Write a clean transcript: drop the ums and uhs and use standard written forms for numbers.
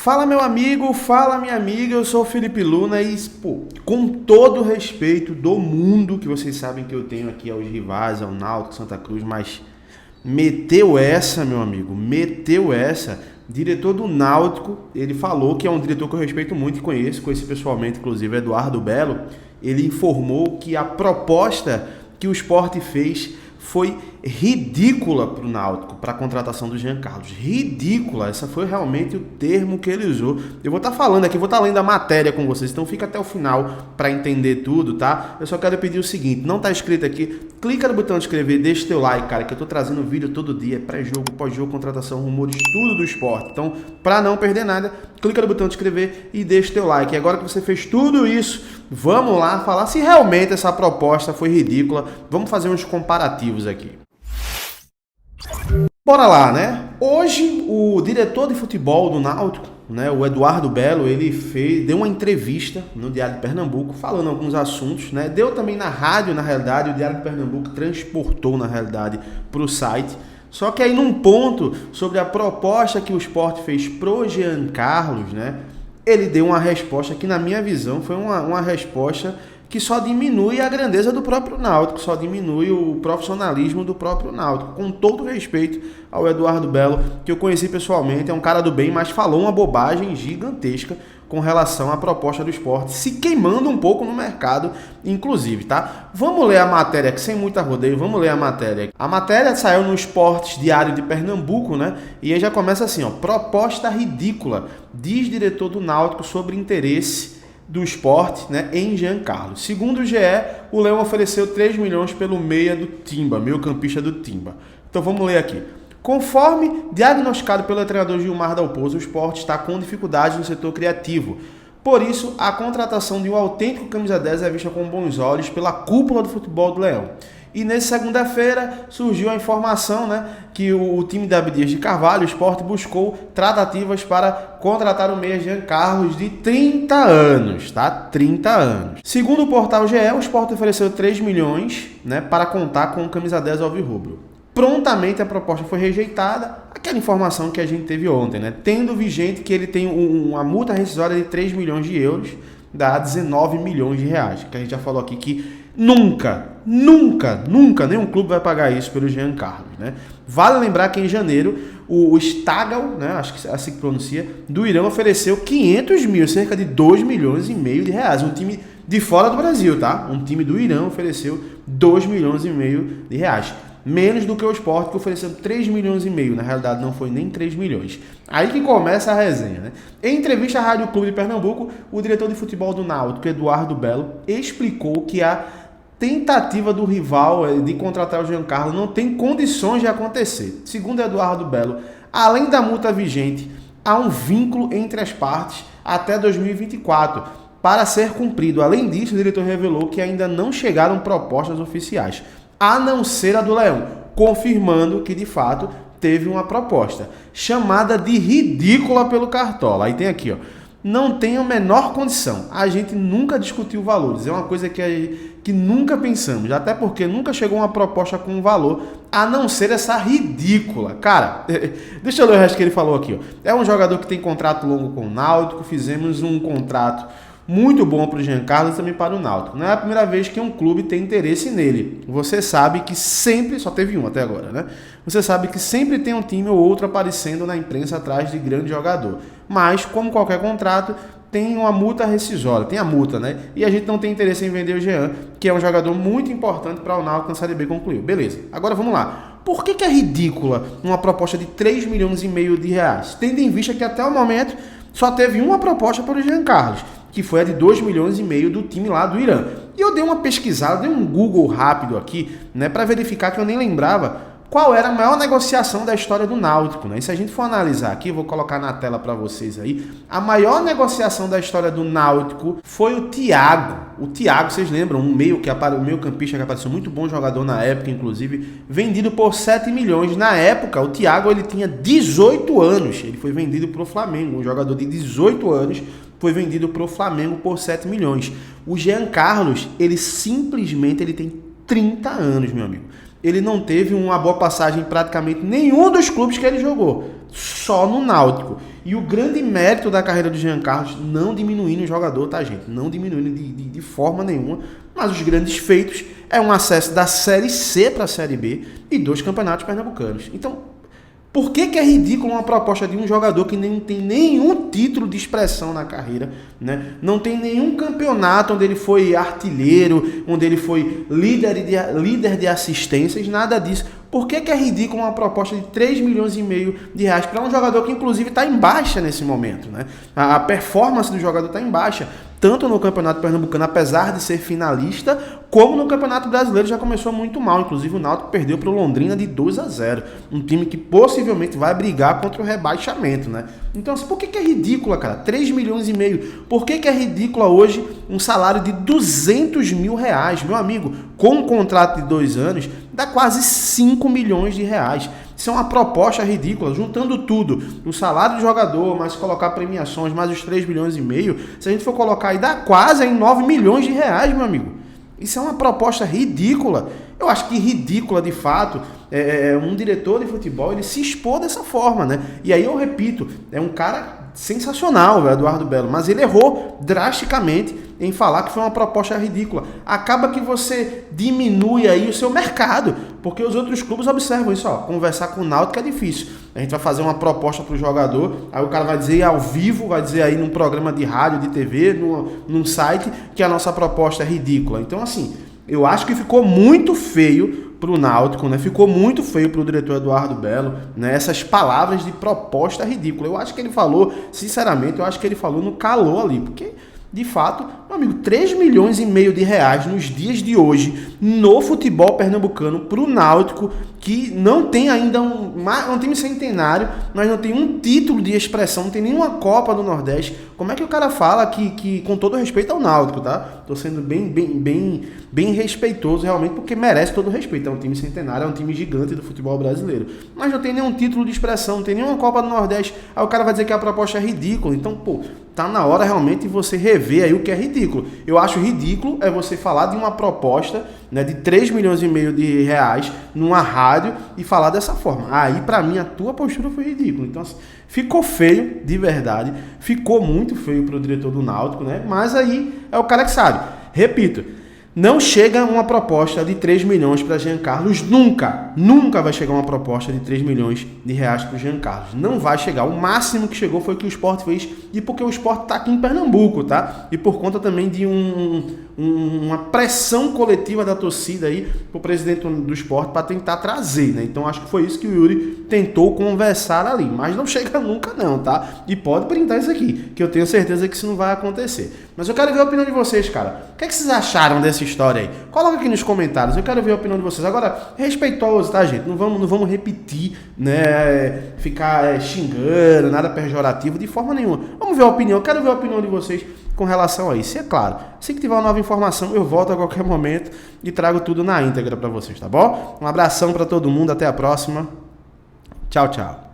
Fala meu amigo, fala minha amiga, eu sou o Felipe Luna e, com todo o respeito do mundo que vocês sabem que eu tenho aqui aos rivais, ao Náutico, Santa Cruz, mas meteu essa, meu amigo, meteu essa. Diretor do Náutico, ele falou que é um diretor que eu respeito muito e conheço pessoalmente, inclusive Eduardo Belo. Ele informou que a proposta que o Sport fez foi ridícula para o Náutico, para a contratação do Jean Carlos. Ridícula, esse foi realmente o termo que ele usou. Eu vou estar falando aqui, vou estar lendo a matéria com vocês, então fica até o final para entender tudo, tá? Eu só quero pedir o seguinte, não está inscrito aqui, clica no botão de inscrever, deixa teu like, cara, que eu tô trazendo vídeo todo dia, pré-jogo, pós-jogo, contratação, rumores, tudo do esporte. Então, para não perder nada, clica no botão de inscrever e deixa teu like. E agora que você fez tudo isso, vamos lá falar se realmente essa proposta foi ridícula. Vamos fazer uns comparativos aqui. Bora lá, né? Hoje o diretor de futebol do Náutico, né, o Eduardo Belo, ele deu uma entrevista no Diário de Pernambuco falando alguns assuntos, né? Deu também na rádio, na realidade, o Diário de Pernambuco transportou, na realidade, para o site. Só que aí num ponto sobre a proposta que o Sport fez pro Jean Carlos, né? Ele deu uma resposta que, na minha visão, foi uma resposta que só diminui a grandeza do próprio Náutico, só diminui o profissionalismo do próprio Náutico. Com todo respeito ao Eduardo Belo, que eu conheci pessoalmente, é um cara do bem, mas falou uma bobagem gigantesca com relação à proposta do Sport, se queimando um pouco no mercado, inclusive, tá? Vamos ler a matéria aqui, sem muita rodeio, vamos ler a matéria. A matéria saiu no Esportes Diário de Pernambuco, né? E aí já começa assim, ó, proposta ridícula, diz diretor do Náutico sobre interesse do Sport, né, em Jean Carlos. Segundo o GE, o Leão ofereceu 3 milhões pelo meia do Timba, meio-campista do Timba. Então vamos ler aqui. Conforme diagnosticado pelo treinador Gilmar Dalpozo, o Sport está com dificuldade no setor criativo. Por isso, a contratação de um autêntico camisa 10 é vista com bons olhos pela cúpula do futebol do Leão. E nessa segunda-feira surgiu a informação, né, que o time da Abdias de Carvalho, o Sport, buscou tratativas para contratar o meia Jean Carlos de 30 anos, tá? 30 anos. Segundo o portal GE, o Sport ofereceu 3 milhões, né, para contar com o camisa 10 alvirrubro. Prontamente a proposta foi rejeitada, aquela informação que a gente teve ontem, né? Tendo vigente que ele tem uma multa rescisória de 3 milhões de euros, dá 19 milhões de reais, que a gente já falou aqui que nunca nenhum clube vai pagar isso pelo Jean Carlos, né? Vale lembrar que em janeiro o Stagal, né, acho que é assim que pronuncia, do Irã ofereceu 500 mil, cerca de 2 milhões e meio de reais, um time de fora do Brasil, tá? Um time do Irã ofereceu 2 milhões e meio de reais. Menos do que o Sport, que ofereceu 3 milhões e meio. Na realidade, não foi nem 3 milhões. Aí que começa a resenha, né? Em entrevista à Rádio Clube de Pernambuco, o diretor de futebol do Náutico, Eduardo Belo, explicou que a tentativa do rival de contratar o Jean Carlos não tem condições de acontecer. Segundo Eduardo Belo, além da multa vigente, há um vínculo entre as partes até 2024 para ser cumprido. Além disso, o diretor revelou que ainda não chegaram propostas oficiais, a não ser a do Leão, confirmando que, de fato, teve uma proposta, chamada de ridícula pelo Cartola. Aí tem aqui, ó, não tem a menor condição, a gente nunca discutiu valores, é uma coisa que nunca pensamos, até porque nunca chegou uma proposta com valor, a não ser essa ridícula. Cara, deixa eu ler o resto que ele falou aqui, ó. É um jogador que tem contrato longo com o Náutico, fizemos um contrato muito bom para o Jean Carlos e também para o Náutico. Não é a primeira vez que um clube tem interesse nele. Você sabe que sempre, só teve um até agora, né? Você sabe que sempre tem um time ou outro aparecendo na imprensa atrás de grande jogador. Mas, como qualquer contrato, tem uma multa rescisória, tem a multa, né? E a gente não tem interesse em vender o Jean, que é um jogador muito importante para o Náutico na Série B, concluiu. Beleza, agora vamos lá. Por que é ridícula uma proposta de 3 milhões e meio de reais? Tendo em vista que até o momento só teve uma proposta para o Jean Carlos, que foi a de 2 milhões e meio do time lá do Irã. E eu dei uma pesquisada, dei um Google rápido aqui, né, para verificar que eu nem lembrava qual era a maior negociação da história do Náutico, né? E se a gente for analisar aqui, vou colocar na tela para vocês aí, a maior negociação da história do Náutico foi o Thiago. O Thiago, vocês lembram, um meio-campista que apareceu, muito bom jogador na época, inclusive, vendido por 7 milhões. Na época, o Thiago, ele tinha 18 anos, ele foi vendido para o Flamengo, um jogador de 18 anos, foi vendido para o Flamengo por 7 milhões. O Jean Carlos, ele tem 30 anos, meu amigo. Ele não teve uma boa passagem em praticamente nenhum dos clubes que ele jogou, só no Náutico. E o grande mérito da carreira do Jean Carlos, não diminuindo o jogador, tá, gente? Não diminuindo de forma nenhuma, mas os grandes feitos é um acesso da Série C para a Série B e 2 campeonatos pernambucanos. Então, por que é ridículo uma proposta de um jogador que nem tem nenhum título de expressão na carreira, né? Não tem nenhum campeonato onde ele foi artilheiro, onde ele foi líder de assistências, nada disso. Por que é ridículo uma proposta de 3 milhões e meio de reais para um jogador que inclusive está em baixa nesse momento, né? A performance do jogador está em baixa, tanto no Campeonato Pernambucano, apesar de ser finalista, como no Campeonato Brasileiro já começou muito mal. Inclusive o Náutico perdeu para o Londrina de 2-0, um time que possivelmente vai brigar contra o rebaixamento, né? Então, assim, por que é ridícula, cara? 3 milhões e meio. Por que é ridícula hoje um salário de 200 mil reais? Meu amigo, com um contrato de 2 anos, dá quase 5 milhões de reais. Isso é uma proposta ridícula, juntando tudo, o salário do jogador, mais colocar premiações, mais os 3 milhões e meio, se a gente for colocar aí, dá quase em 9 milhões de reais, meu amigo. Isso é uma proposta ridícula. Eu acho que ridícula, de fato, um diretor de futebol ele se expor dessa forma, né? E aí eu repito, é um cara sensacional, o Eduardo Belo, mas ele errou drasticamente em falar que foi uma proposta ridícula. Acaba que você diminui aí o seu mercado, porque os outros clubes observam isso, ó, conversar com o Náutico é difícil. A gente vai fazer uma proposta para o jogador, aí o cara vai dizer ao vivo, vai dizer aí num programa de rádio, de TV, num site, que a nossa proposta é ridícula. Então, assim, eu acho que ficou muito feio para o Náutico, né? Ficou muito feio para o diretor Eduardo Belo, né? Essas palavras de proposta ridícula. Eu acho que ele falou, sinceramente, eu acho que ele falou no calor ali, porque, de fato, meu amigo, 3 milhões e meio de reais nos dias de hoje no futebol pernambucano para o Náutico, que não tem ainda um time centenário, mas não tem um título de expressão, não tem nenhuma Copa do Nordeste. Como é que o cara fala que com todo respeito ao Náutico, tá? Tô sendo bem respeitoso realmente, porque merece todo o respeito. É um time centenário, é um time gigante do futebol brasileiro. Mas não tem nenhum título de expressão, não tem nenhuma Copa do Nordeste. Aí o cara vai dizer que a proposta é ridícula. Então, pô, tá na hora realmente de você rever aí o que é ridículo. Eu acho ridículo é você falar de uma proposta, né, de 3 milhões e meio de reais numa rádio e falar dessa forma. Aí, pra mim, a tua postura foi ridícula. Então, assim, ficou feio, de verdade. Ficou muito feio pro diretor do Náutico, né? Mas aí é o cara que sabe. Repito, não chega uma proposta de 3 milhões para Jean Carlos, nunca vai chegar uma proposta de 3 milhões de reais para o Jean Carlos. Não vai chegar. O máximo que chegou foi o que o Sport fez, e porque o Sport está aqui em Pernambuco, tá? E por conta também de uma pressão coletiva da torcida aí pro presidente do Sport para tentar trazer, né? Então acho que foi isso que o Yuri tentou conversar ali, mas não chega nunca não, tá? E pode printar isso aqui, que eu tenho certeza que isso não vai acontecer. Mas eu quero ver a opinião de vocês, cara. O que é que vocês acharam dessa história aí? Coloca aqui nos comentários, eu quero ver a opinião de vocês. Agora, respeitoso, tá, gente? Não vamos repetir, né? Ficar xingando, nada pejorativo, de forma nenhuma. Vamos ver a opinião, eu quero ver a opinião de vocês com relação a isso. E é claro, se tiver uma nova informação, eu volto a qualquer momento e trago tudo na íntegra para vocês, tá bom? Um abração para todo mundo, até a próxima. Tchau, tchau.